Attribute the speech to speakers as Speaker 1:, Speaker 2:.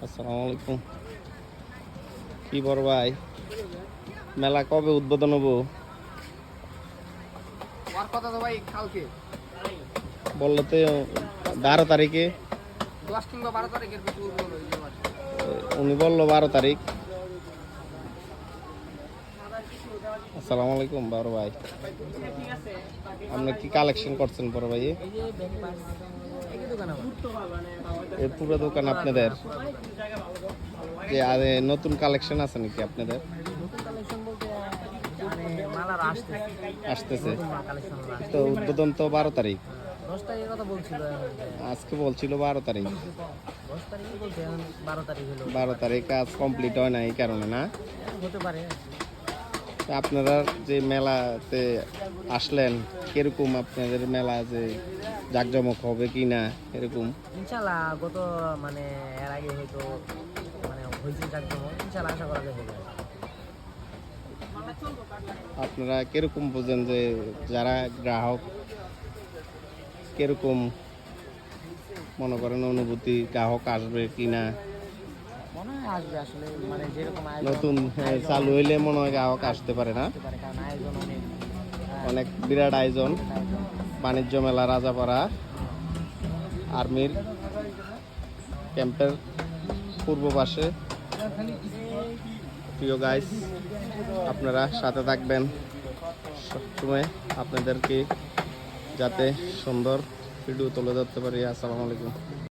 Speaker 1: আসসালামু আলাইকুম। কি বড় ভাই, মেলা কবে উদ্বোধন হবো?
Speaker 2: আমার কথা তো ভাই কালকে
Speaker 1: বললো তো 12 তারিখে।
Speaker 2: 10 কিংবা 12 তারিখের ভিতরে উদ্বোধন হয়ে যাবে।
Speaker 1: উনি বললো 12 তারিখ। আসসালামু আলাইকুম বড় ভাই, আপনি কি কালেকশন করছেন বড় ভাই?
Speaker 2: এই যে ব্যাকপাস একই দোকান আমার।
Speaker 1: এই পুরো দোকান আপনাদের? যে আর নতুন কালেকশন আছে নাকি আপনাদের?
Speaker 2: নতুন কালেকশন বলতে মানে মালার
Speaker 1: আসতেছে
Speaker 2: নতুন মাল কালেকশন
Speaker 1: তো উদ্বোধন তো 12 তারিখ।
Speaker 2: 10 তারিখের কথা বলছিল
Speaker 1: আজকে বলছিল 12 তারিখ।
Speaker 2: 10 তারিখে বলছে এখন 12 তারিখ হলো।
Speaker 1: 12 তারিখ কাজ কমপ্লিট হয় না, এই কারণে না?
Speaker 2: হতে পারে।
Speaker 1: তা আপনারা যে মেলাতে আসলেন, কিরকম আপনাদের মেলা যে জাঁকজমক হবে কি না এরকম?
Speaker 2: ইনশাআল্লাহ গত মানে এর আগে হয়তো মানে হয়েছে জাকজমক, ইনশাআল্লাহ আশা করা যায় হবে।
Speaker 1: আপনারা কিরকম বোঝেন যে যারা গ্রাহক কিরকম মনে করেন অনুভূতি, গ্রাহক আসবে কি না?
Speaker 2: মনে হয় আসবে আসলে, মানে যেরকম
Speaker 1: নতুন চালু হইলে মনে হয় গ্রাহক আসতে পারে না?
Speaker 2: আসতে পারে, কারণ আয়োজন অনেক
Speaker 1: অনেক বিরাট আয়োজন। বাণিজ্য মেলা রাজাপাড়া আর্মির ক্যাম্পের পূর্ব পাশে। প্রিয় গাইস, আপনারা সাথে থাকবেন সবসময়, আপনাদেরকে যাতে সুন্দর ভিডিও তুলে ধরতে পারি। আসসালামু আলাইকুম।